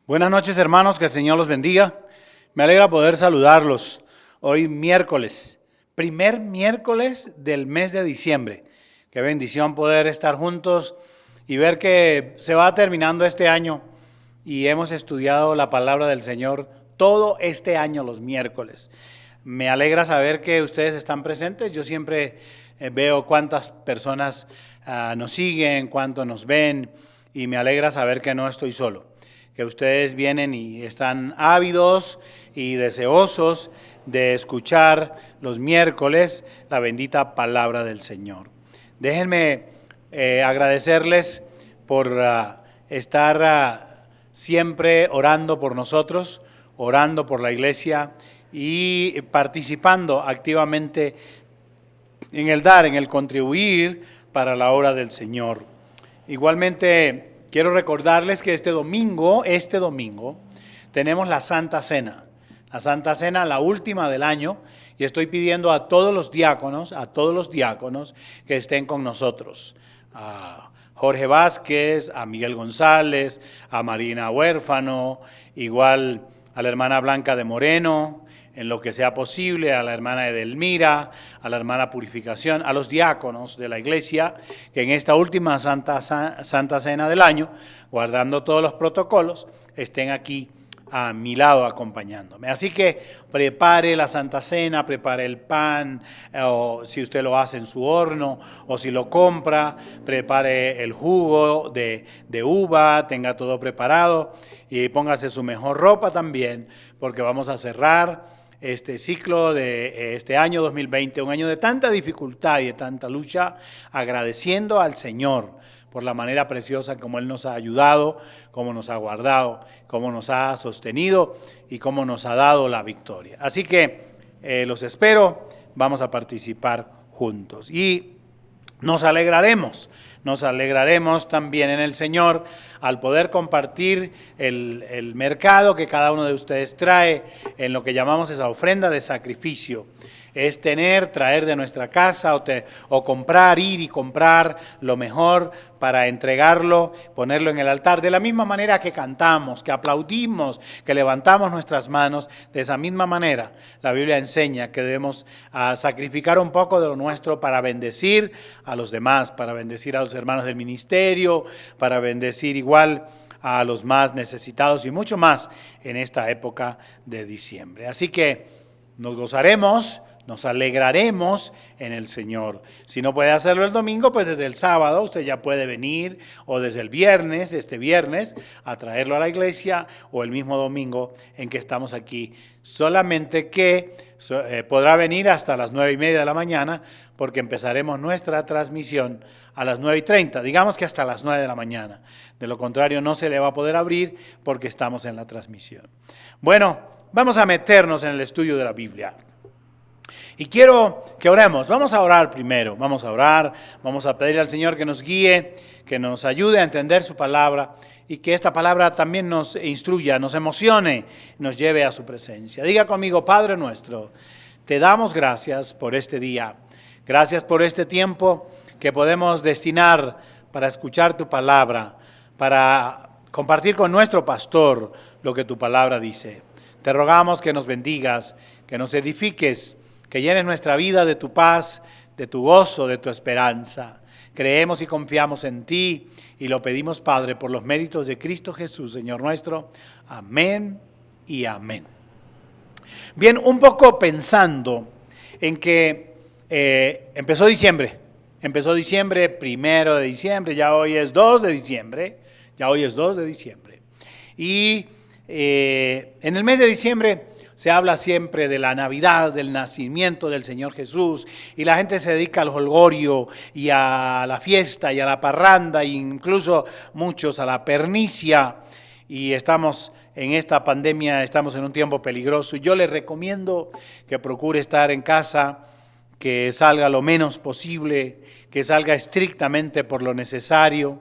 Buenas noches, hermanos, que el Señor los bendiga. Me alegra poder saludarlos hoy miércoles, primer miércoles del mes de diciembre. Qué bendición poder estar juntos y ver que se va terminando este año y hemos estudiado la palabra del Señor todo este año los miércoles. Me alegra saber que ustedes están presentes. Yo siempre veo cuántas personas nos siguen, cuánto nos ven, y me alegra saber que no estoy solo, que ustedes vienen y están ávidos y deseosos de escuchar los miércoles la bendita palabra del Señor. Déjenme agradecerles por estar siempre orando por nosotros, orando por la iglesia y participando activamente en el dar, en el contribuir para la obra del Señor. Igualmente, quiero recordarles que este domingo, tenemos la Santa Cena. La Santa Cena, la última del año, y estoy pidiendo a todos los diáconos que estén con nosotros. A Jorge Vázquez, a Miguel González, a Marina Huérfano, igual a la hermana Blanca de Moreno, en lo que sea posible, a la hermana Edelmira, a la hermana Purificación, a los diáconos de la iglesia, que en esta última Santa Cena del año, guardando todos los protocolos, estén aquí a mi lado acompañándome. Así que prepare la Santa Cena, prepare el pan, o si usted lo hace en su horno, o si lo compra, prepare el jugo de uva, tenga todo preparado, y póngase su mejor ropa también, porque vamos a cerrar este ciclo de este año 2020, un año de tanta dificultad y de tanta lucha, agradeciendo al Señor por la manera preciosa como Él nos ha ayudado, como nos ha guardado, como nos ha sostenido y como nos ha dado la victoria. Así que los espero, vamos a participar juntos y nos alegraremos también en el Señor al poder compartir el mercado que cada uno de ustedes trae en lo que llamamos esa ofrenda de sacrificio. Es traer de nuestra casa o comprar, ir y comprar lo mejor para entregarlo, ponerlo en el altar. De la misma manera que cantamos, que aplaudimos, que levantamos nuestras manos, de esa misma manera la Biblia enseña que debemos sacrificar un poco de lo nuestro para bendecir a los demás, para bendecir a los hermanos del ministerio, para bendecir igual a los más necesitados y mucho más en esta época de diciembre. Así que nos gozaremos, nos alegraremos en el Señor. Si no puede hacerlo el domingo, pues desde el sábado usted ya puede venir, o desde el viernes, este viernes, a traerlo a la iglesia, o el mismo domingo en que estamos aquí. Solamente que podrá venir hasta las 9:30 de la mañana, porque empezaremos nuestra transmisión a las 9:30, digamos que hasta las 9 de la mañana. De lo contrario, no se le va a poder abrir porque estamos en la transmisión. Bueno, vamos a meternos en el estudio de la Biblia. Y quiero que oremos. Vamos a orar primero, vamos a pedirle al Señor que nos guíe, que nos ayude a entender su palabra y que esta palabra también nos instruya, nos emocione, nos lleve a su presencia. Diga conmigo: Padre nuestro, te damos gracias por este día, gracias por este tiempo que podemos destinar para escuchar tu palabra, para compartir con nuestro pastor lo que tu palabra dice. Te rogamos que nos bendigas, que nos edifiques, que llenes nuestra vida de tu paz, de tu gozo, de tu esperanza. Creemos y confiamos en ti y lo pedimos, Padre, por los méritos de Cristo Jesús, Señor nuestro. Amén y amén. Bien, un poco pensando en que empezó diciembre, 1 de diciembre, ya hoy es 2 de diciembre, Y en el mes de diciembre se habla siempre de la Navidad, del nacimiento del Señor Jesús, y la gente se dedica al jolgorio y a la fiesta y a la parranda, e incluso muchos a la pernicia, y estamos en esta pandemia, estamos en un tiempo peligroso, y yo les recomiendo que procure estar en casa, que salga lo menos posible, que salga estrictamente por lo necesario.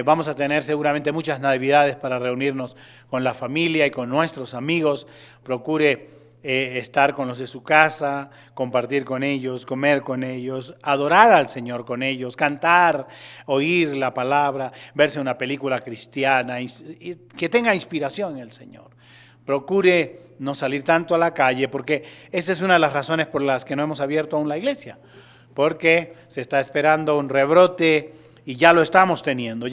Vamos a tener seguramente muchas navidades para reunirnos con la familia y con nuestros amigos. Procure estar con los de su casa, compartir con ellos, comer con ellos, adorar al Señor con ellos, cantar, oír la palabra, verse una película cristiana, que tenga inspiración en el Señor. Procure no salir tanto a la calle, porque esa es una de las razones por las que no hemos abierto aún la iglesia, porque se está esperando un rebrote y ya lo estamos teniendo.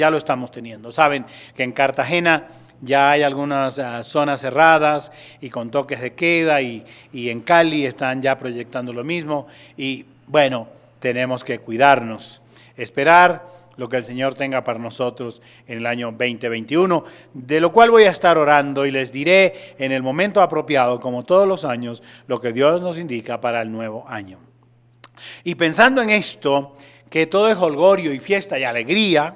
Saben que en Cartagena ya hay algunas zonas cerradas y con toques de queda y en Cali están ya proyectando lo mismo y bueno, tenemos que cuidarnos, esperar lo que el Señor tenga para nosotros en el año 2021, de lo cual voy a estar orando y les diré en el momento apropiado, como todos los años, lo que Dios nos indica para el nuevo año. Y pensando en esto, que todo es jolgorio y fiesta y alegría,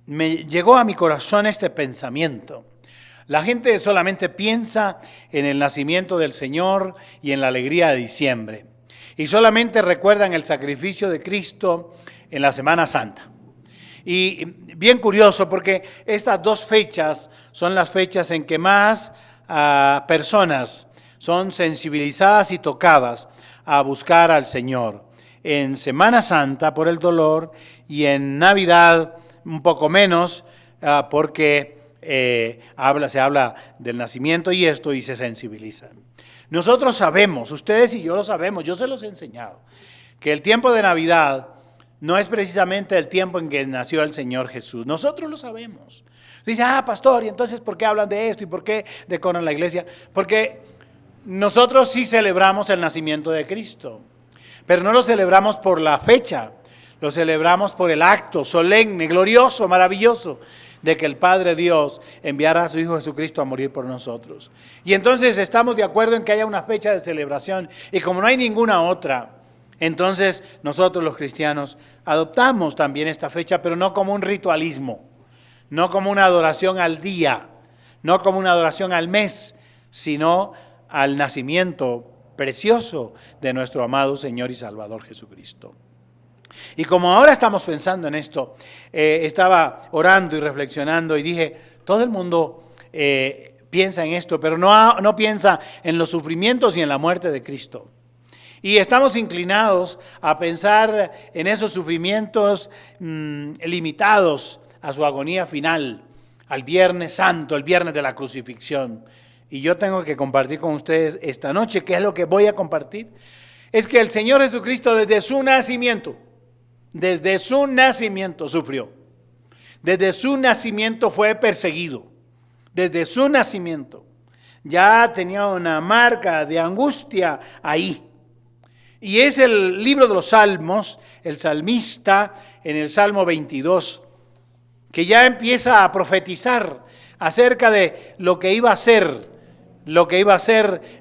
me llegó a mi corazón este pensamiento. La gente solamente piensa en el nacimiento del Señor y en la alegría de diciembre. Y solamente recuerdan el sacrificio de Cristo en la Semana Santa. Y bien curioso porque estas dos fechas son las fechas en que más personas son sensibilizadas y tocadas a buscar al Señor. En Semana Santa por el dolor y en Navidad un poco menos porque se habla del nacimiento y esto y se sensibilizan. Nosotros sabemos, ustedes y yo lo sabemos, yo se los he enseñado, que el tiempo de Navidad no es precisamente el tiempo en que nació el Señor Jesús. Nosotros lo sabemos. Dice, pastor, ¿y entonces por qué hablan de esto y por qué decoran la iglesia? Porque nosotros sí celebramos el nacimiento de Cristo, pero no lo celebramos por la fecha, lo celebramos por el acto solemne, glorioso, maravilloso de que el Padre Dios enviara a su Hijo Jesucristo a morir por nosotros. Y entonces estamos de acuerdo en que haya una fecha de celebración y como no hay ninguna otra, entonces nosotros los cristianos adoptamos también esta fecha, pero no como un ritualismo, no como una adoración al día, no como una adoración al mes, sino al nacimiento precioso de nuestro amado Señor y Salvador Jesucristo. Y como ahora estamos pensando en esto, estaba orando y reflexionando y dije, todo el mundo piensa en esto, pero no piensa en los sufrimientos y en la muerte de Cristo. Y estamos inclinados a pensar en esos sufrimientos limitados a su agonía final, al Viernes Santo, el viernes de la crucifixión. Y yo tengo que compartir con ustedes esta noche, ¿qué es lo que voy a compartir? Es que el Señor Jesucristo desde su nacimiento sufrió. Desde su nacimiento fue perseguido. Desde su nacimiento ya tenía una marca de angustia ahí. Y es el libro de los Salmos, el salmista en el Salmo 22, que ya empieza a profetizar acerca de lo que iba a ser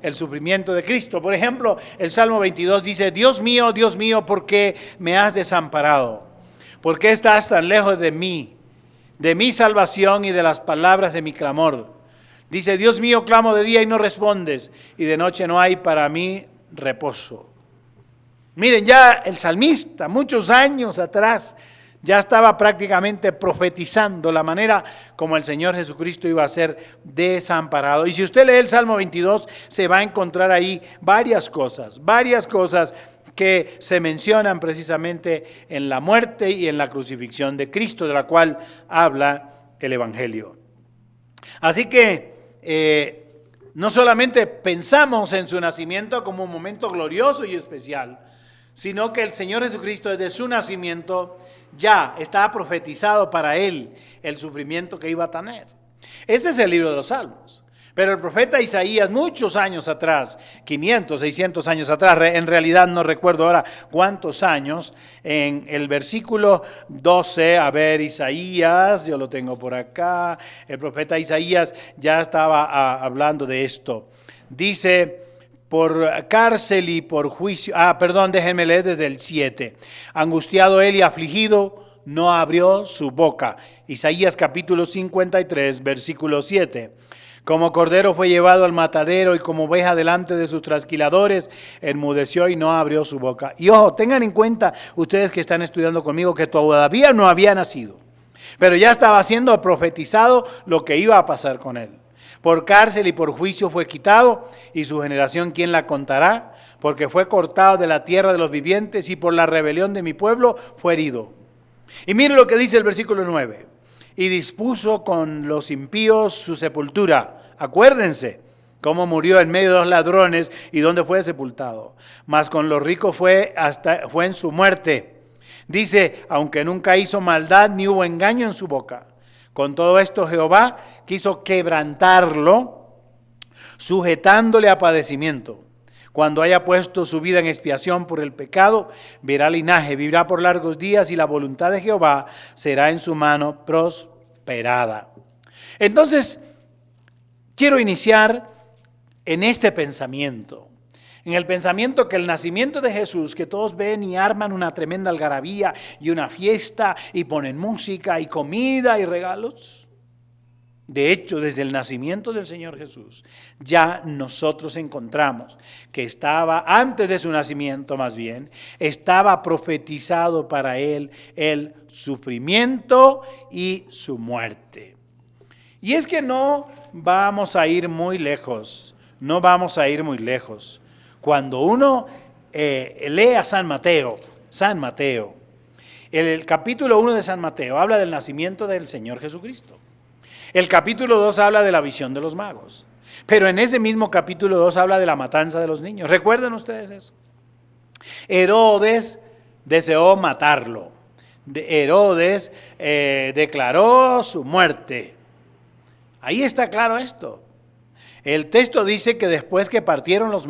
el sufrimiento de Cristo. Por ejemplo, el Salmo 22 dice, Dios mío, ¿por qué me has desamparado? ¿Por qué estás tan lejos de mí salvación y de las palabras de mi clamor? Dice, Dios mío, clamo de día y no respondes, y de noche no hay para mí reposo. Miren, ya el salmista, muchos años atrás, ya estaba prácticamente profetizando la manera como el Señor Jesucristo iba a ser desamparado. Y si usted lee el Salmo 22, se va a encontrar ahí varias cosas que se mencionan precisamente en la muerte y en la crucifixión de Cristo, de la cual habla el Evangelio. Así que no solamente pensamos en su nacimiento como un momento glorioso y especial, sino que el Señor Jesucristo desde su nacimiento ya estaba profetizado para él el sufrimiento que iba a tener. Ese es el libro de los Salmos. Pero el profeta Isaías, muchos años atrás, 500, 600 años atrás, en realidad no recuerdo ahora cuántos años, en el versículo 12, Isaías, yo lo tengo por acá, el profeta Isaías ya estaba hablando de esto. Dice, por cárcel y por juicio, déjenme leer desde el 7. Angustiado él y afligido, no abrió su boca. Isaías capítulo 53, versículo 7. Como cordero fue llevado al matadero y como oveja delante de sus trasquiladores, enmudeció y no abrió su boca. Y ojo, tengan en cuenta ustedes que están estudiando conmigo que todavía no había nacido, pero ya estaba siendo profetizado lo que iba a pasar con él. Por cárcel y por juicio fue quitado, y su generación, ¿quién la contará? Porque fue cortado de la tierra de los vivientes, y por la rebelión de mi pueblo fue herido. Y mire lo que dice el versículo 9. Y dispuso con los impíos su sepultura. Acuérdense cómo murió en medio de los ladrones y dónde fue sepultado. Mas con los ricos fue en su muerte. Dice, aunque nunca hizo maldad ni hubo engaño en su boca. Con todo esto Jehová quiso quebrantarlo, sujetándole a padecimiento. Cuando haya puesto su vida en expiación por el pecado, verá linaje, vivirá por largos días, y la voluntad de Jehová será en su mano prosperada. Entonces, quiero iniciar en este pensamiento. En el pensamiento que el nacimiento de Jesús, que todos ven y arman una tremenda algarabía y una fiesta y ponen música y comida y regalos. De hecho, desde el nacimiento del Señor Jesús, ya nosotros encontramos que estaba, antes de su nacimiento más bien, estaba profetizado para él el sufrimiento y su muerte. Y es que no vamos a ir muy lejos, no vamos a ir muy lejos. Cuando uno lee a San Mateo, el capítulo 1 de San Mateo habla del nacimiento del Señor Jesucristo. El capítulo 2 habla de la visión de los magos. Pero en ese mismo capítulo 2 habla de la matanza de los niños. ¿Recuerdan ustedes eso? Herodes deseó matarlo. Herodes declaró su muerte. Ahí está claro esto. El texto dice que después que partieron los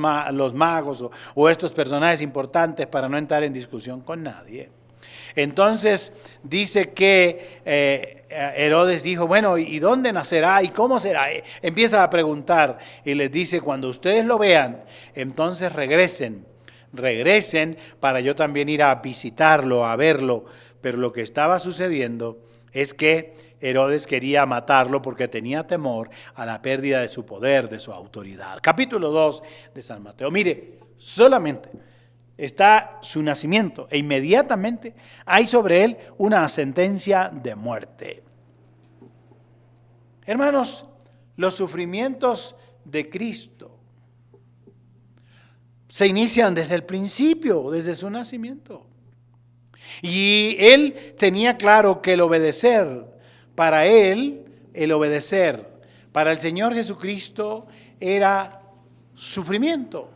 magos o estos personajes importantes, para no entrar en discusión con nadie, entonces dice que Herodes dijo, bueno, ¿y dónde nacerá? ¿Y cómo será? Empieza a preguntar y les dice, cuando ustedes lo vean, entonces regresen para yo también ir a visitarlo, a verlo. Pero lo que estaba sucediendo es que Herodes quería matarlo porque tenía temor a la pérdida de su poder, de su autoridad. Capítulo 2 de San Mateo. Mire, solamente está su nacimiento e inmediatamente hay sobre él una sentencia de muerte. Hermanos, los sufrimientos de Cristo se inician desde el principio, desde su nacimiento. Y él tenía claro que el obedecer, para el Señor Jesucristo era sufrimiento.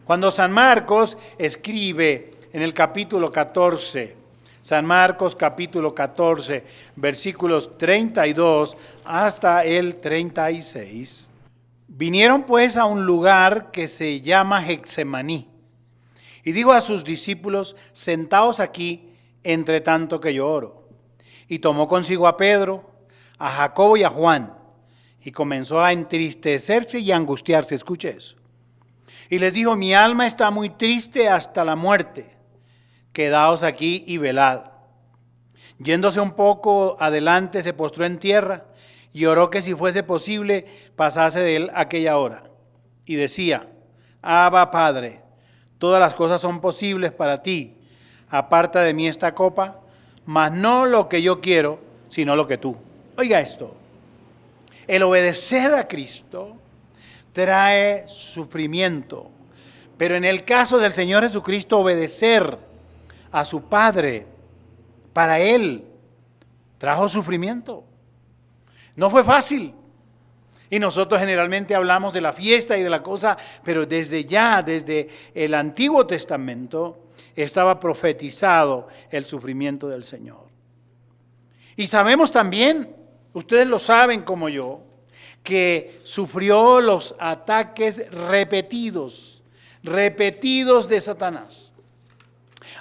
Cuando San Marcos escribe en el capítulo 14, San Marcos capítulo 14, versículos 32 hasta el 36, vinieron pues a un lugar que se llama Getsemaní, y dijo a sus discípulos, sentaos aquí, entre tanto que yo oro. Y tomó consigo a Pedro, a Jacobo y a Juan, y comenzó a entristecerse y a angustiarse. Escuche eso. Y les dijo, mi alma está muy triste hasta la muerte. Quedaos aquí y velad. Yéndose un poco adelante, se postró en tierra y oró que si fuese posible pasase de él aquella hora. Y decía, Abba, Padre, todas las cosas son posibles para ti. Aparta de mí esta copa, mas no lo que yo quiero, sino lo que tú. Oiga esto, el obedecer a Cristo trae sufrimiento, pero en el caso del Señor Jesucristo, obedecer a su Padre, para Él, trajo sufrimiento. No fue fácil. Y nosotros generalmente hablamos de la fiesta y de la cosa, pero desde el Antiguo Testamento, estaba profetizado el sufrimiento del Señor. Y sabemos también, ustedes lo saben como yo, que sufrió los ataques repetidos de Satanás.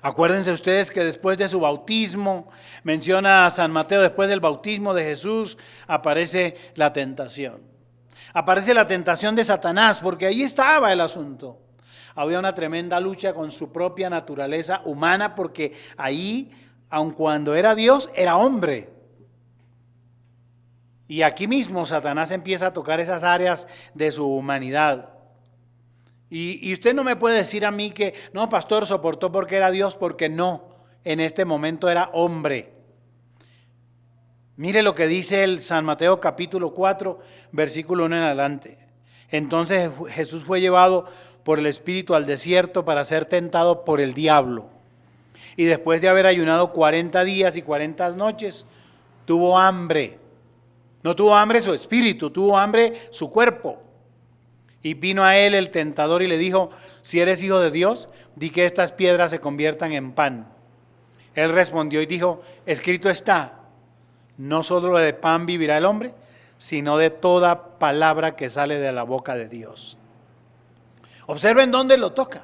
Acuérdense ustedes que después de su bautismo, menciona a San Mateo, después del bautismo de Jesús, aparece la tentación. Aparece la tentación de Satanás, porque ahí estaba el asunto. Había una tremenda lucha con su propia naturaleza humana, porque ahí, aun cuando era Dios, era hombre. Y aquí mismo Satanás empieza a tocar esas áreas de su humanidad. Y usted no me puede decir a mí que, no, pastor, soportó porque era Dios, porque no, en este momento era hombre. Mire lo que dice el San Mateo capítulo 4, versículo 1 en adelante. Entonces Jesús fue llevado por el Espíritu al desierto para ser tentado por el diablo. Y después de haber ayunado 40 días y 40 noches, tuvo hambre. No tuvo hambre su espíritu, tuvo hambre su cuerpo. Y vino a él el tentador y le dijo: si eres hijo de Dios, di que estas piedras se conviertan en pan. Él respondió y dijo: escrito está, no solo de pan vivirá el hombre, sino de toda palabra que sale de la boca de Dios. Observen dónde lo toca.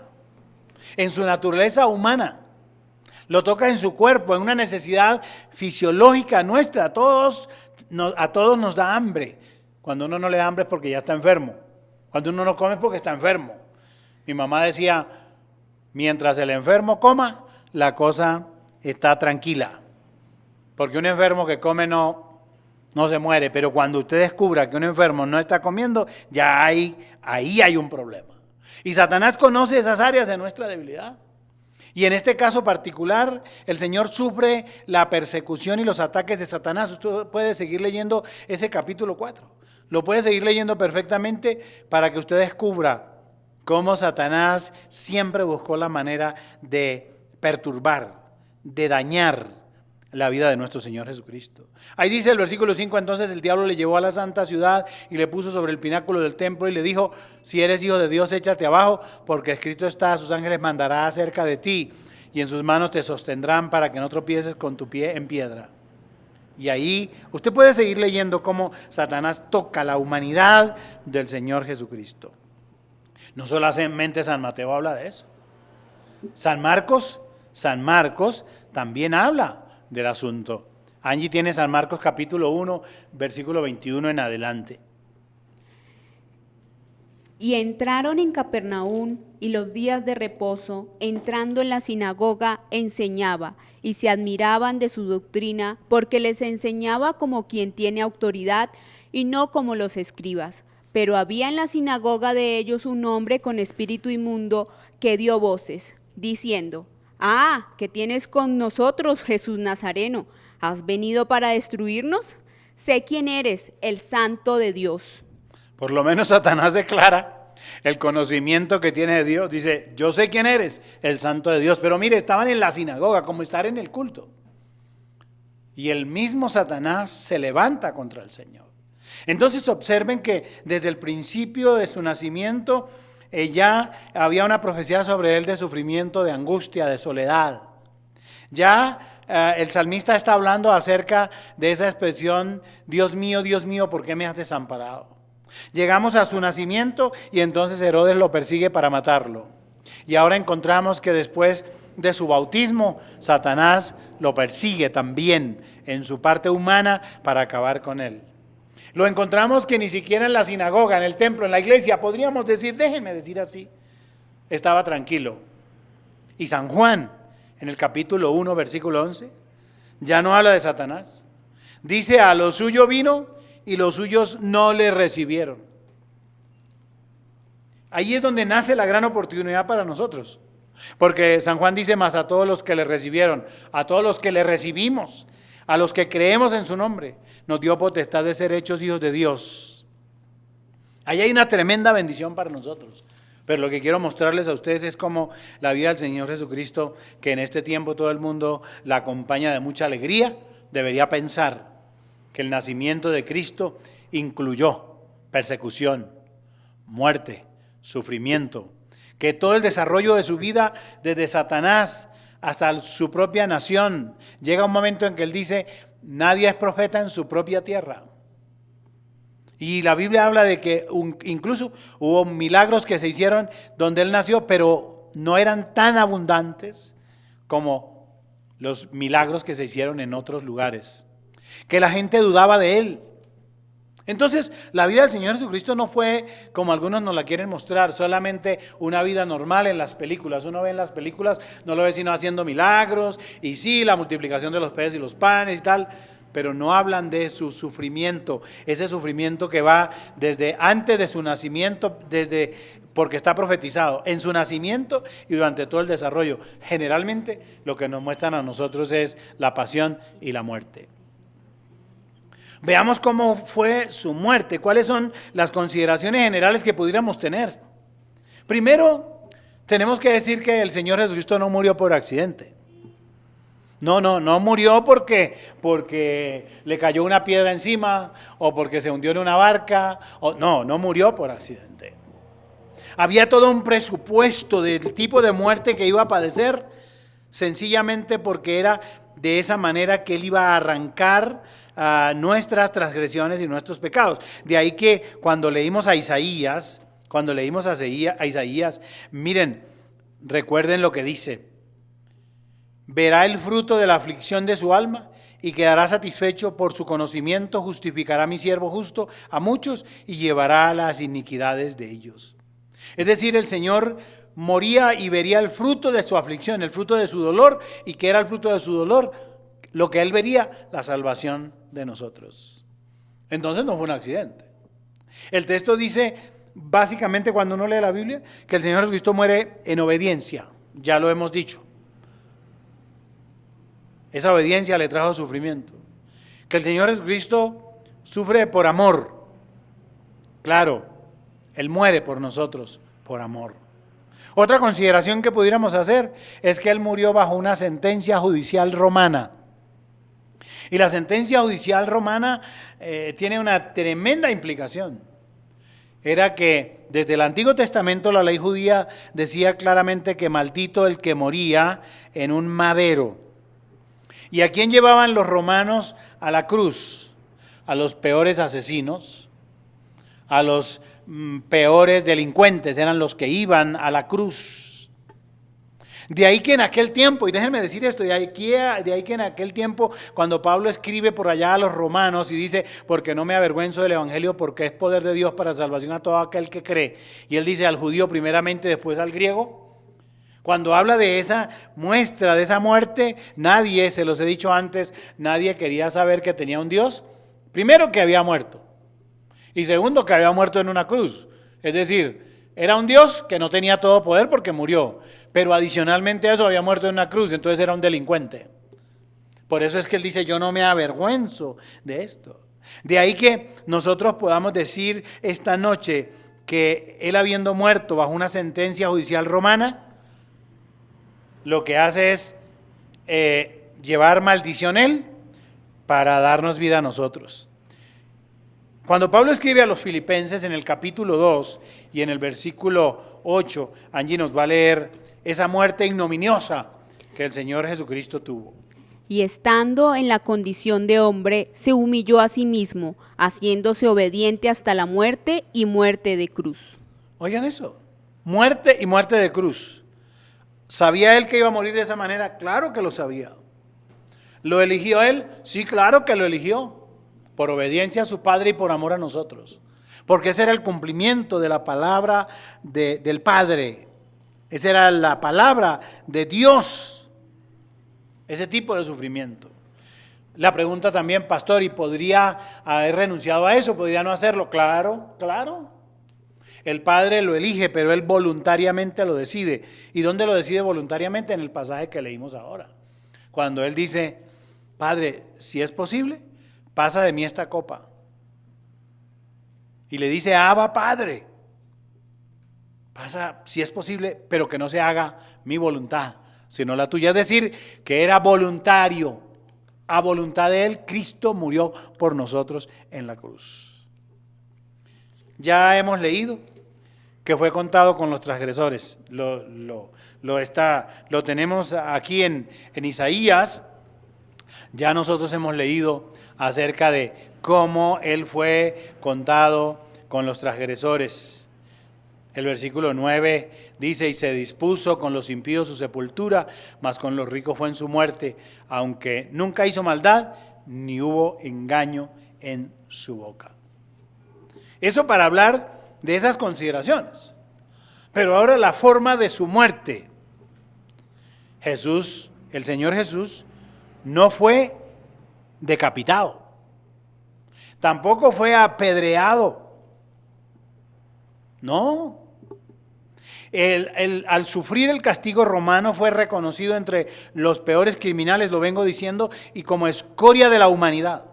En su naturaleza humana. Lo toca en su cuerpo, en una necesidad fisiológica nuestra. A todos nos da hambre. Cuando uno no le da hambre es porque ya está enfermo. Cuando uno no come es porque está enfermo. Mi mamá decía: mientras el enfermo coma, la cosa está tranquila. Porque un enfermo que come no se muere. Pero cuando usted descubra que un enfermo no está comiendo, ya ahí hay un problema. Y Satanás conoce esas áreas de nuestra debilidad. Y en este caso particular, el Señor sufre la persecución y los ataques de Satanás. Usted puede seguir leyendo ese capítulo 4. Lo puede seguir leyendo perfectamente para que usted descubra cómo Satanás siempre buscó la manera de perturbar, de dañar la vida de nuestro Señor Jesucristo. Ahí dice el versículo 5, entonces el diablo le llevó a la santa ciudad y le puso sobre el pináculo del templo y le dijo: si eres hijo de Dios, échate abajo, porque escrito está, a sus ángeles mandará acerca de ti, y en sus manos te sostendrán para que no tropieces con tu pie en piedra. Y ahí usted puede seguir leyendo cómo Satanás toca la humanidad del Señor Jesucristo. No solamente San Mateo habla de eso. San Marcos también habla del asunto. Angie tiene San Marcos capítulo 1, versículo 21 en adelante. Y entraron en Capernaum, y los días de reposo, entrando en la sinagoga, enseñaba, y se admiraban de su doctrina, porque les enseñaba como quien tiene autoridad, y no como los escribas. Pero había en la sinagoga de ellos un hombre con espíritu inmundo que dio voces, diciendo: «Ah, ¿qué tienes con nosotros, Jesús Nazareno? ¿Has venido para destruirnos? Sé quién eres, el Santo de Dios». Por lo menos Satanás declara el conocimiento que tiene de Dios. Dice: yo sé quién eres, el Santo de Dios. Pero mire, estaban en la sinagoga, como estar en el culto. Y el mismo Satanás se levanta contra el Señor. Entonces observen que desde el principio de su nacimiento ya había una profecía sobre él de sufrimiento, de angustia, de soledad. Ya el salmista está hablando acerca de esa expresión: Dios mío, ¿por qué me has desamparado? Llegamos a su nacimiento y entonces Herodes lo persigue para matarlo. Y ahora encontramos que después de su bautismo, Satanás lo persigue también en su parte humana para acabar con él. Lo encontramos que ni siquiera en la sinagoga, en el templo, en la iglesia, podríamos decir, déjenme decir así, estaba tranquilo. Y San Juan, en el capítulo 1, versículo 11, ya no habla de Satanás. Dice: a lo suyo vino y los suyos no le recibieron. Ahí es donde nace la gran oportunidad para nosotros. Porque San Juan dice: más a todos los que le recibieron, a todos los que le recibimos, a los que creemos en su nombre, nos dio potestad de ser hechos hijos de Dios. Ahí hay una tremenda bendición para nosotros. Pero lo que quiero mostrarles a ustedes es cómo la vida del Señor Jesucristo, que en este tiempo todo el mundo la acompaña de mucha alegría, debería pensar que el nacimiento de Cristo incluyó persecución, muerte, sufrimiento, que todo el desarrollo de su vida, desde Satanás hasta su propia nación, llega un momento en que él dice: nadie es profeta en su propia tierra. Y la Biblia habla de que incluso hubo milagros que se hicieron donde él nació, pero no eran tan abundantes como los milagros que se hicieron en otros lugares, que la gente dudaba de él. Entonces, la vida del Señor Jesucristo no fue, como algunos nos la quieren mostrar, solamente una vida normal en las películas. Uno ve en las películas, no lo ve sino haciendo milagros, y sí, la multiplicación de los peces y los panes y tal, pero no hablan de su sufrimiento, ese sufrimiento que va desde antes de su nacimiento, porque está profetizado, en su nacimiento y durante todo el desarrollo. Generalmente lo que nos muestran a nosotros es la pasión y la muerte. Veamos cómo fue su muerte, cuáles son las consideraciones generales que pudiéramos tener. Primero, tenemos que decir que el Señor Jesucristo no murió por accidente. No murió porque le cayó una piedra encima o porque se hundió en una barca. No murió por accidente. Había todo un presupuesto del tipo de muerte que iba a padecer, sencillamente porque era de esa manera que Él iba a arrancar nuestras transgresiones y nuestros pecados. De ahí que cuando leímos a Isaías, miren, recuerden lo que dice: verá el fruto de la aflicción de su alma y quedará satisfecho. Por su conocimiento justificará mi siervo justo a muchos y llevará las iniquidades de ellos. Es decir, el Señor moría y vería el fruto de su aflicción, el fruto de su dolor. ¿Y qué era el fruto de su dolor? Lo que Él vería, la salvación de nosotros. Entonces no fue un accidente. El texto dice, básicamente cuando uno lee la Biblia, que el Señor Jesucristo muere en obediencia. Ya lo hemos dicho. Esa obediencia le trajo sufrimiento. Que el Señor Jesucristo sufre por amor. Claro, Él muere por nosotros, por amor. Otra consideración que pudiéramos hacer es que Él murió bajo una sentencia judicial romana. Y la sentencia judicial romana tiene una tremenda implicación. Era que desde el Antiguo Testamento la ley judía decía claramente que maldito el que moría en un madero. ¿Y a quién llevaban los romanos a la cruz? A los peores asesinos, a los peores delincuentes, eran los que iban a la cruz. De ahí que en aquel tiempo, y déjenme decir esto, de ahí que en aquel tiempo, cuando Pablo escribe por allá a los romanos y dice, porque no me avergüenzo del evangelio, porque es poder de Dios para salvación a todo aquel que cree. Y él dice al judío primeramente, después al griego. Cuando habla de esa muestra, de esa muerte, nadie, se los he dicho antes, nadie quería saber que tenía un Dios. Primero, que había muerto. Y segundo, que había muerto en una cruz. Es decir, era un Dios que no tenía todo poder porque murió. Pero adicionalmente a eso había muerto en una cruz, entonces era un delincuente. Por eso es que él dice, yo no me avergüenzo de esto. De ahí que nosotros podamos decir esta noche que él, habiendo muerto bajo una sentencia judicial romana, lo que hace es llevar maldición él para darnos vida a nosotros. Cuando Pablo escribe a los filipenses en el capítulo 2 y en el versículo 8, Angie nos va a leer esa muerte ignominiosa que el Señor Jesucristo tuvo. Y estando en la condición de hombre, se humilló a sí mismo, haciéndose obediente hasta la muerte y muerte de cruz. Oigan eso, muerte y muerte de cruz. ¿Sabía él que iba a morir de esa manera? Claro que lo sabía. ¿Lo eligió él? Sí, claro que lo eligió. Por obediencia a su Padre y por amor a nosotros. Porque ese era el cumplimiento de la palabra del Padre. Esa era la palabra de Dios. Ese tipo de sufrimiento. La pregunta también, pastor, ¿y podría haber renunciado a eso? ¿Podría no hacerlo? Claro, claro. El Padre lo elige, pero Él voluntariamente lo decide. ¿Y dónde lo decide voluntariamente? En el pasaje que leímos ahora. Cuando Él dice, Padre, si es posible, pasa de mí esta copa. Y le dice, Abba, Padre, pasa si es posible, pero que no se haga mi voluntad, sino la tuya. Es decir, que era voluntario. A voluntad de Él, Cristo murió por nosotros en la cruz. Ya hemos leído que fue contado con los transgresores. Lo tenemos aquí en Isaías. Ya nosotros hemos leído acerca de cómo Él fue contado con los transgresores. El versículo 9 dice, y se dispuso con los impíos su sepultura, mas con los ricos fue en su muerte, aunque nunca hizo maldad, ni hubo engaño en su boca. Eso para hablar de esas consideraciones. Pero ahora la forma de su muerte. Jesús, el Señor Jesús, no fue decapitado. Tampoco fue apedreado. No. Al sufrir el castigo romano fue reconocido entre los peores criminales, lo vengo diciendo, y como escoria de la humanidad.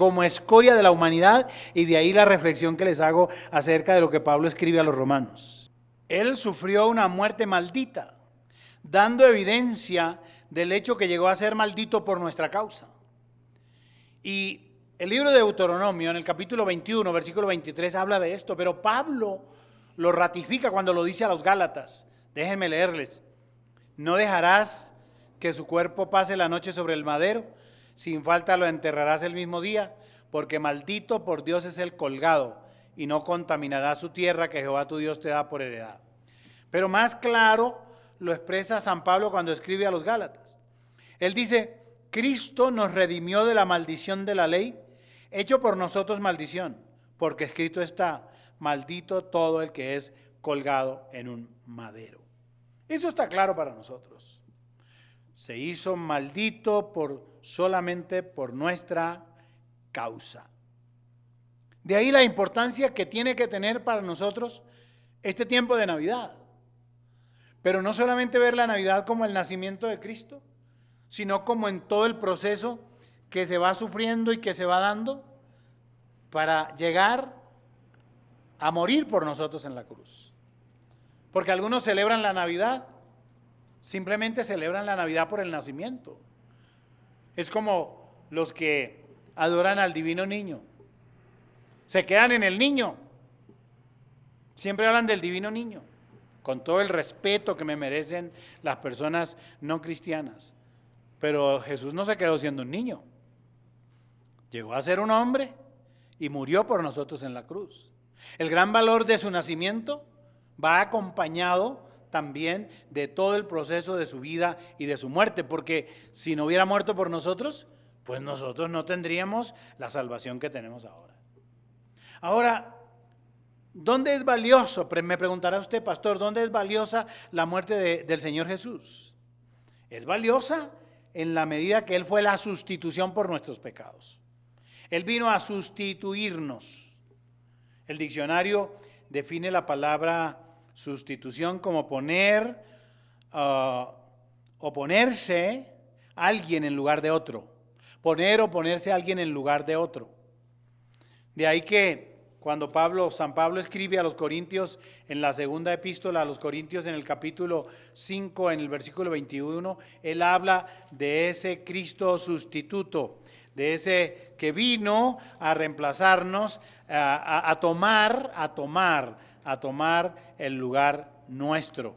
como escoria de la humanidad, y de ahí la reflexión que les hago acerca de lo que Pablo escribe a los romanos. Él sufrió una muerte maldita, dando evidencia del hecho que llegó a ser maldito por nuestra causa. Y el libro de Deuteronomio, en el capítulo 21, versículo 23, habla de esto, pero Pablo lo ratifica cuando lo dice a los Gálatas. Déjenme leerles. No dejarás que su cuerpo pase la noche sobre el madero, sin falta lo enterrarás el mismo día, porque maldito por Dios es el colgado, y no contaminará su tierra que Jehová tu Dios te da por heredad. Pero más claro lo expresa San Pablo cuando escribe a los Gálatas. Él dice, Cristo nos redimió de la maldición de la ley, hecho por nosotros maldición, porque escrito está, maldito todo el que es colgado en un madero. Eso está claro para nosotros. Se hizo maldito solamente por nuestra causa. De ahí la importancia que tiene que tener para nosotros este tiempo de Navidad. Pero no solamente ver la Navidad como el nacimiento de Cristo, sino como en todo el proceso que se va sufriendo y que se va dando para llegar a morir por nosotros en la cruz. Porque algunos celebran la Navidad, simplemente celebran la Navidad por el nacimiento. Es como los que adoran al divino niño. Se quedan en el niño. Siempre hablan del divino niño, con todo el respeto que me merecen las personas no cristianas. Pero Jesús no se quedó siendo un niño. Llegó a ser un hombre y murió por nosotros en la cruz. El gran valor de su nacimiento va acompañado también de todo el proceso de su vida y de su muerte, porque si no hubiera muerto por nosotros, pues nosotros no tendríamos la salvación que tenemos ahora. Ahora, ¿dónde es valioso? Me preguntará usted, pastor, ¿dónde es valiosa la muerte del Señor Jesús? Es valiosa en la medida que Él fue la sustitución por nuestros pecados. Él vino a sustituirnos. El diccionario define la palabra sustitución como poner o ponerse a alguien en lugar de otro. Poner o ponerse a alguien en lugar de otro. De ahí que cuando San Pablo escribe a los Corintios en la segunda epístola a los Corintios en el capítulo 5, en el versículo 21, él habla de ese Cristo sustituto, de ese que vino a reemplazarnos, a tomar el lugar nuestro.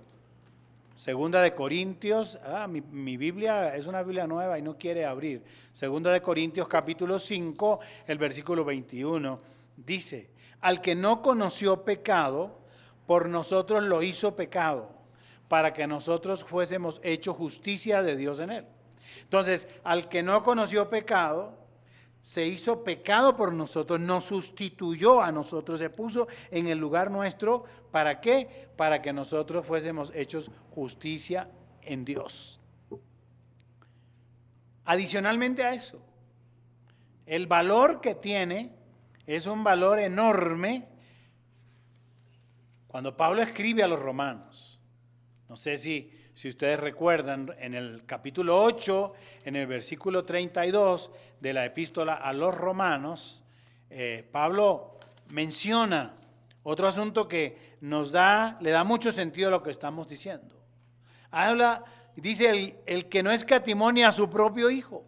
Segunda de Corintios, mi Biblia es una Biblia nueva y no quiere abrir. Segunda de Corintios capítulo 5, el versículo 21, dice, al que no conoció pecado, por nosotros lo hizo pecado, para que nosotros fuésemos hechos justicia de Dios en él. Entonces, al que no conoció pecado, se hizo pecado por nosotros, nos sustituyó a nosotros, se puso en el lugar nuestro. ¿Para qué? Para que nosotros fuésemos hechos justicia en Dios. Adicionalmente a eso, el valor que tiene es un valor enorme. Cuando Pablo escribe a los romanos, no sé si ustedes recuerdan, en el capítulo 8, en el versículo 32 de la epístola a los romanos, Pablo menciona otro asunto que le da mucho sentido a lo que estamos diciendo. Dice, el que no escatimó ni a su propio hijo,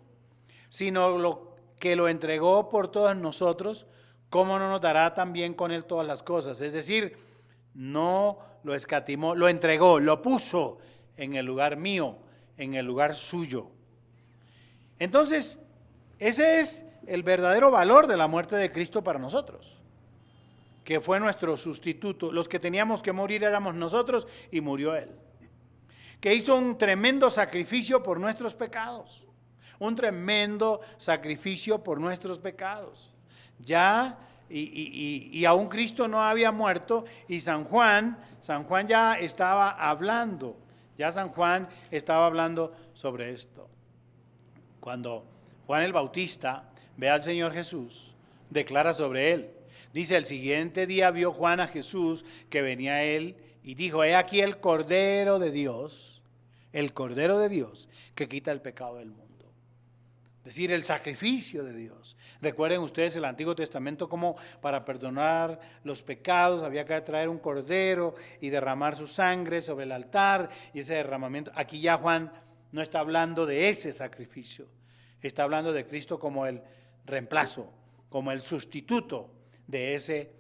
sino que lo entregó por todos nosotros, ¿cómo no nos dará también con él todas las cosas? Es decir, no lo escatimó, lo entregó, lo puso en el lugar mío, en el lugar suyo. Entonces, ese es el verdadero valor de la muerte de Cristo para nosotros, que fue nuestro sustituto. Los que teníamos que morir éramos nosotros y murió Él, que hizo un tremendo sacrificio por nuestros pecados, un tremendo sacrificio por nuestros pecados. Y aún Cristo no había muerto y San Juan ya estaba hablando. Ya San Juan estaba hablando sobre esto. Cuando Juan el Bautista ve al Señor Jesús, declara sobre él. Dice, el siguiente día vio Juan a Jesús que venía a él y dijo, he aquí el Cordero de Dios que quita el pecado del mundo. decir, el sacrificio de Dios. Recuerden ustedes el Antiguo Testamento como para perdonar los pecados había que traer un cordero y derramar su sangre sobre el altar y ese derramamiento. Aquí ya Juan no está hablando de ese sacrificio, está hablando de Cristo como el reemplazo, como el sustituto de ese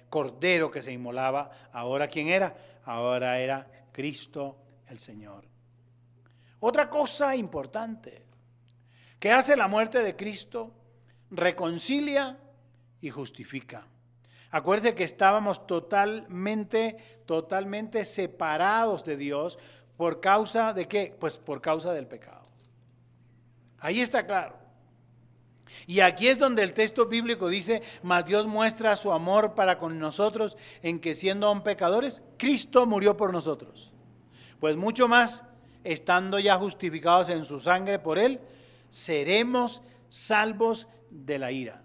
cordero que se inmolaba. Ahora, ¿quién era? Ahora era Cristo el Señor. Otra cosa importante, ¿qué hace la muerte de Cristo? Reconcilia y justifica. Acuérdense que estábamos totalmente separados de Dios. ¿Por causa de qué? Pues por causa del pecado. Ahí está claro. Y aquí es donde el texto bíblico dice, mas Dios muestra su amor para con nosotros en que siendo aún pecadores, Cristo murió por nosotros. Pues mucho más, estando ya justificados en su sangre por Él, seremos salvos de la ira.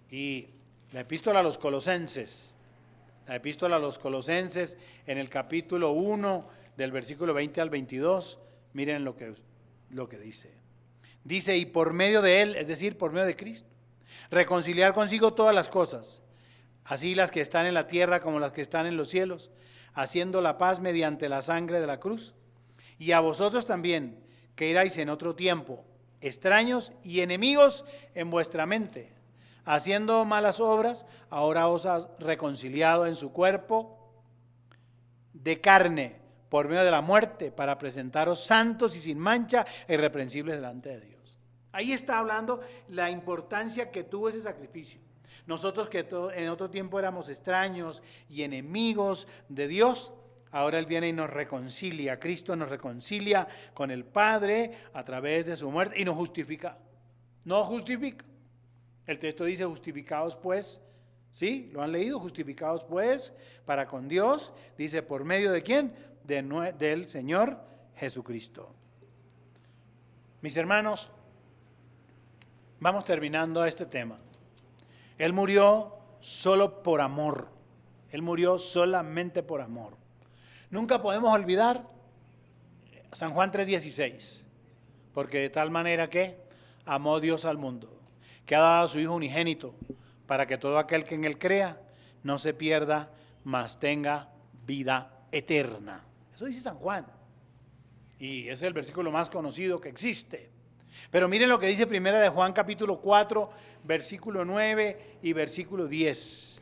Y la epístola a los Colosenses en el capítulo 1 del versículo 20 al 22, miren lo que dice. Dice, y por medio de Él, es decir, por medio de Cristo, reconciliar consigo todas las cosas, así las que están en la tierra como las que están en los cielos, haciendo la paz mediante la sangre de la cruz. Y a vosotros también, que erais en otro tiempo extraños y enemigos en vuestra mente, haciendo malas obras, ahora os ha reconciliado en su cuerpo de carne por medio de la muerte, para presentaros santos y sin mancha e irreprensibles delante de Dios. Ahí está hablando la importancia que tuvo ese sacrificio. Nosotros que en otro tiempo éramos extraños y enemigos de Dios, ahora Él viene y nos reconcilia. Cristo nos reconcilia con el Padre a través de su muerte y nos justifica. Nos justifica. El texto dice justificados pues, ¿sí? ¿Lo han leído? Justificados pues para con Dios. Dice, ¿por medio de quién? Del Señor Jesucristo. Mis hermanos, vamos terminando este tema. Él murió solo por amor. Él murió solamente por amor. Nunca podemos olvidar San Juan 3:16, porque de tal manera que amó Dios al mundo, que ha dado a su Hijo unigénito, para que todo aquel que en Él crea no se pierda, mas tenga vida eterna. Eso dice San Juan. Y es el versículo más conocido que existe. Pero miren lo que dice Primera de Juan capítulo 4, versículo 9 y versículo 10.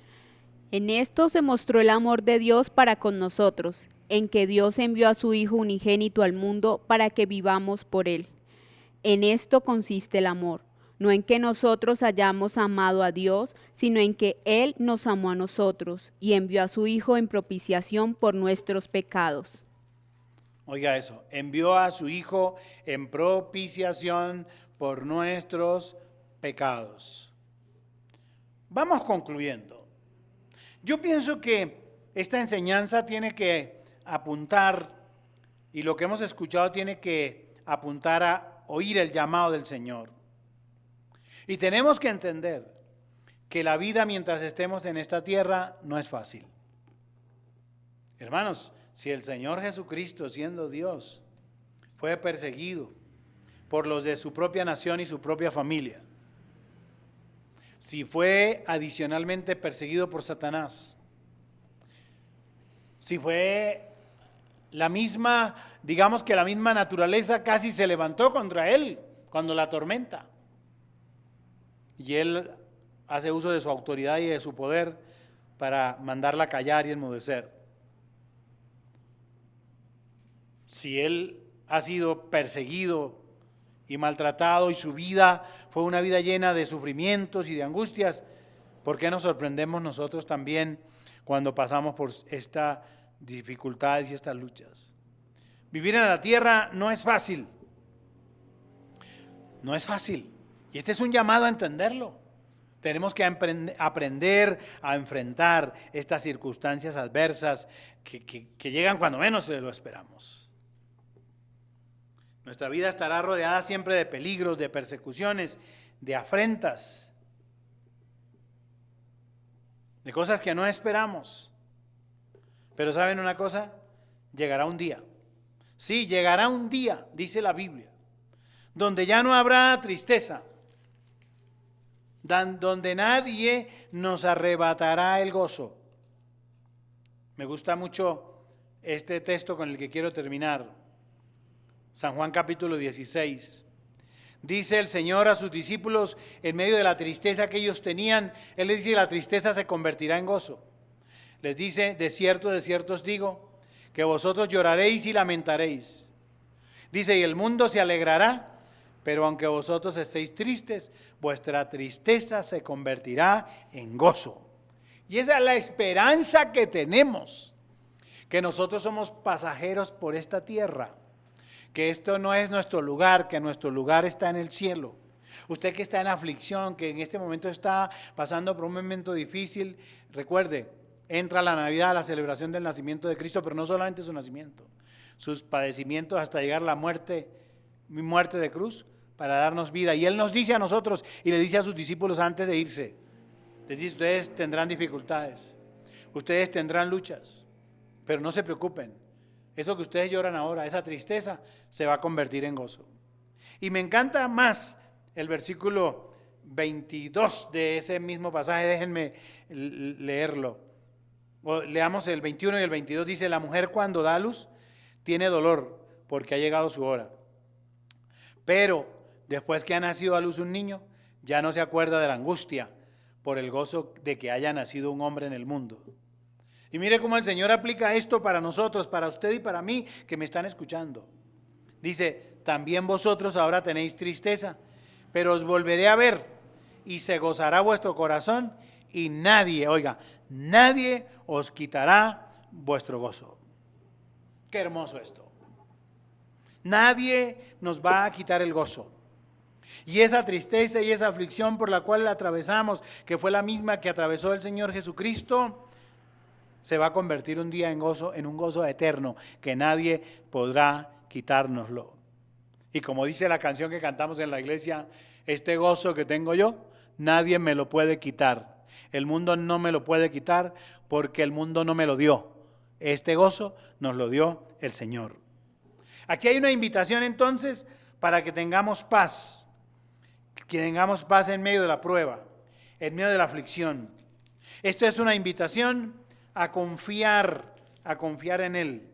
En esto se mostró el amor de Dios para con nosotros, en que Dios envió a su Hijo unigénito al mundo para que vivamos por Él. En esto consiste el amor, no en que nosotros hayamos amado a Dios, sino en que Él nos amó a nosotros y envió a su Hijo en propiciación por nuestros pecados. Oiga eso, envió a su Hijo en propiciación por nuestros pecados. Vamos concluyendo. Yo pienso que esta enseñanza tiene que apuntar, y lo que hemos escuchado tiene que apuntar a oír el llamado del Señor. Y tenemos que entender que la vida mientras estemos en esta tierra no es fácil. Hermanos, si el Señor Jesucristo, siendo Dios, fue perseguido por los de su propia nación y su propia familia, si fue adicionalmente perseguido por Satanás, si fue la misma, digamos que la misma naturaleza casi se levantó contra Él cuando la tormenta, y Él hace uso de su autoridad y de su poder para mandarla callar y enmudecer. Si Él ha sido perseguido y maltratado y su vida fue una vida llena de sufrimientos y de angustias, ¿por qué nos sorprendemos nosotros también cuando pasamos por estas dificultades y estas luchas? Vivir en la tierra no es fácil. No es fácil. Y este es un llamado a entenderlo. Tenemos que aprender a enfrentar estas circunstancias adversas que llegan cuando menos lo esperamos. Nuestra vida estará rodeada siempre de peligros, de persecuciones, de afrentas, de cosas que no esperamos. Pero ¿saben una cosa? Llegará un día. Sí, llegará un día, dice la Biblia, donde ya no habrá tristeza, donde nadie nos arrebatará el gozo. Me gusta mucho este texto con el que quiero terminar. San Juan capítulo 16. Dice el Señor a sus discípulos en medio de la tristeza que ellos tenían, Él les dice, la tristeza se convertirá en gozo. Les dice, de cierto os digo, que vosotros lloraréis y lamentaréis. Dice, y el mundo se alegrará, pero aunque vosotros estéis tristes, vuestra tristeza se convertirá en gozo. Y esa es la esperanza que tenemos, que nosotros somos pasajeros por esta tierra, que esto no es nuestro lugar, que nuestro lugar está en el cielo. Usted que está en aflicción, que en este momento está pasando por un momento difícil, recuerde, entra la Navidad, la celebración del nacimiento de Cristo, pero no solamente su nacimiento, sus padecimientos hasta llegar a la muerte de cruz para darnos vida. Y Él nos dice a nosotros y le dice a sus discípulos antes de irse, les dice, ustedes tendrán dificultades, ustedes tendrán luchas, pero no se preocupen. Eso que ustedes lloran ahora, esa tristeza, se va a convertir en gozo. Y me encanta más el versículo 22 de ese mismo pasaje, déjenme leerlo. Leamos el 21 y el 22, dice, la mujer cuando da a luz tiene dolor porque ha llegado su hora. Pero después que ha nacido a luz un niño, ya no se acuerda de la angustia por el gozo de que haya nacido un hombre en el mundo. Y mire cómo el Señor aplica esto para nosotros, para usted y para mí que me están escuchando. Dice, también vosotros ahora tenéis tristeza, pero os volveré a ver y se gozará vuestro corazón y nadie, oiga, nadie os quitará vuestro gozo. Qué hermoso esto. Nadie nos va a quitar el gozo. Y esa tristeza y esa aflicción por la cual la atravesamos, que fue la misma que atravesó el Señor Jesucristo, se va a convertir un día en gozo, en un gozo eterno, que nadie podrá quitárnoslo. Y como dice la canción que cantamos en la iglesia, este gozo que tengo yo, nadie me lo puede quitar. El mundo no me lo puede quitar porque el mundo no me lo dio. Este gozo nos lo dio el Señor. Aquí hay una invitación entonces para que tengamos paz en medio de la prueba, en medio de la aflicción. Esta es una invitación a confiar en Él.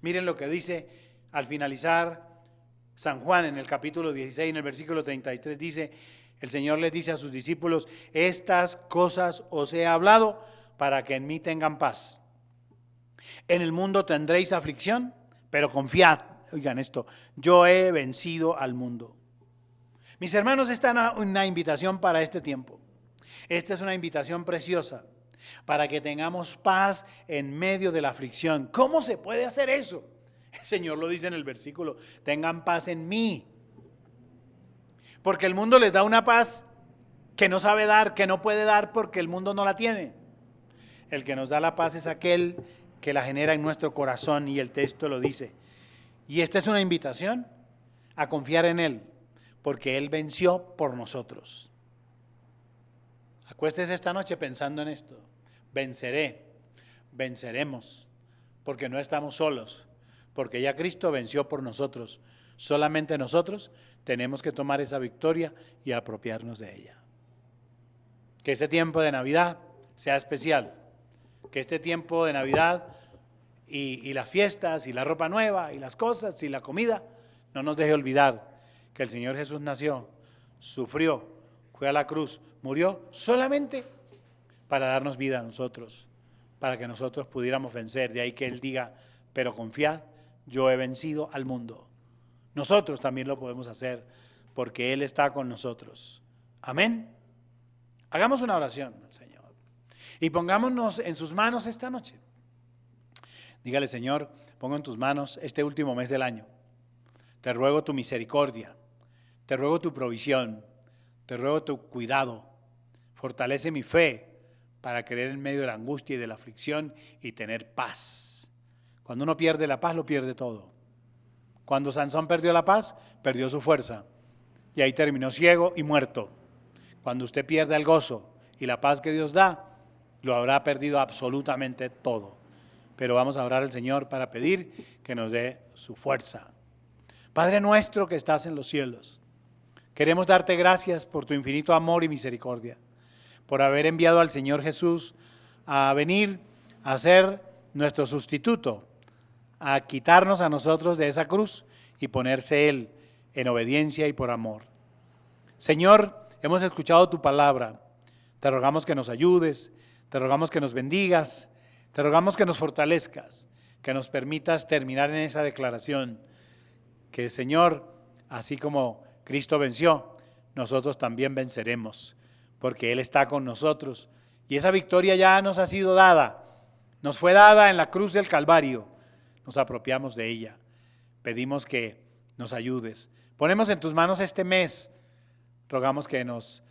Miren lo que dice al finalizar San Juan en el capítulo 16, en el versículo 33, dice, el Señor les dice a sus discípulos, estas cosas os he hablado para que en mí tengan paz. En el mundo tendréis aflicción, pero confiad, oigan esto, yo he vencido al mundo. Mis hermanos, esta es una invitación para este tiempo. Esta es una invitación preciosa para que tengamos paz en medio de la aflicción. ¿Cómo se puede hacer eso? El Señor lo dice en el versículo, tengan paz en mí. Porque el mundo les da una paz que no sabe dar, que no puede dar porque el mundo no la tiene. El que nos da la paz es aquel que la genera en nuestro corazón y el texto lo dice. Y esta es una invitación a confiar en Él, porque Él venció por nosotros. Acuéstese esta noche pensando en esto. Venceremos, porque no estamos solos, porque ya Cristo venció por nosotros. Solamente nosotros tenemos que tomar esa victoria y apropiarnos de ella. Que este tiempo de Navidad sea especial, que este tiempo de Navidad y las fiestas y la ropa nueva y las cosas y la comida no nos deje olvidar que el Señor Jesús nació, sufrió, fue a la cruz, murió solamente para darnos vida a nosotros, para que nosotros pudiéramos vencer. De ahí que Él diga, pero confiad, yo he vencido al mundo. Nosotros también lo podemos hacer porque Él está con nosotros. Amén. Hagamos una oración al Señor y pongámonos en sus manos esta noche. Dígale, Señor, pongo en tus manos este último mes del año. Te ruego tu misericordia, te ruego tu provisión, te ruego tu cuidado. Fortalece mi fe para creer en medio de la angustia y de la aflicción y tener paz. Cuando uno pierde la paz, lo pierde todo. Cuando Sansón perdió la paz, perdió su fuerza y ahí terminó ciego y muerto. Cuando usted pierde el gozo y la paz que Dios da, lo habrá perdido absolutamente todo. Pero vamos a orar al Señor para pedir que nos dé su fuerza. Padre nuestro que estás en los cielos, queremos darte gracias por tu infinito amor y misericordia, por haber enviado al Señor Jesús a venir a ser nuestro sustituto, a quitarnos a nosotros de esa cruz y ponerse Él en obediencia y por amor. Señor, hemos escuchado tu palabra, te rogamos que nos ayudes, te rogamos que nos bendigas, te rogamos que nos fortalezcas, que nos permitas terminar en esa declaración, que Señor, así como Cristo venció, nosotros también venceremos, porque Él está con nosotros y esa victoria ya nos ha sido dada, nos fue dada en la cruz del Calvario, nos apropiamos de ella, pedimos que nos ayudes, ponemos en tus manos este mes, rogamos que nos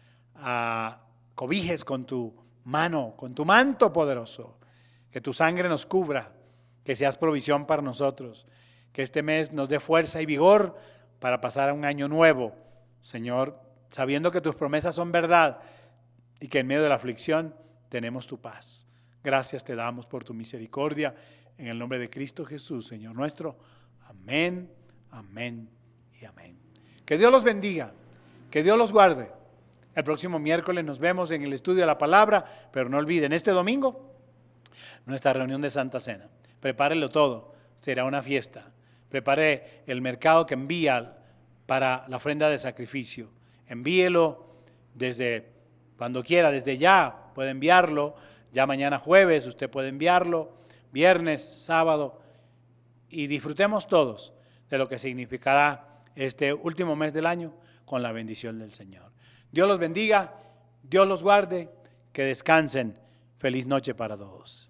cobijes con tu mano, con tu manto poderoso, que tu sangre nos cubra, que seas provisión para nosotros, que este mes nos dé fuerza y vigor para pasar a un año nuevo, Señor, sabiendo que tus promesas son verdad y que en medio de la aflicción tenemos tu paz. Gracias te damos por tu misericordia, en el nombre de Cristo Jesús, Señor nuestro. Amén, amén y amén. Que Dios los bendiga, que Dios los guarde. El próximo miércoles nos vemos en el estudio de la palabra, pero no olviden, este domingo, nuestra reunión de Santa Cena. Prepárelo todo, será una fiesta. Prepare el mercado que envía para la ofrenda de sacrificio. Envíelo desde cuando quiera, desde ya puede enviarlo. Ya mañana jueves usted puede enviarlo, viernes, sábado, y disfrutemos todos de lo que significará este último mes del año con la bendición del Señor. Dios los bendiga, Dios los guarde, que descansen. Feliz noche para todos.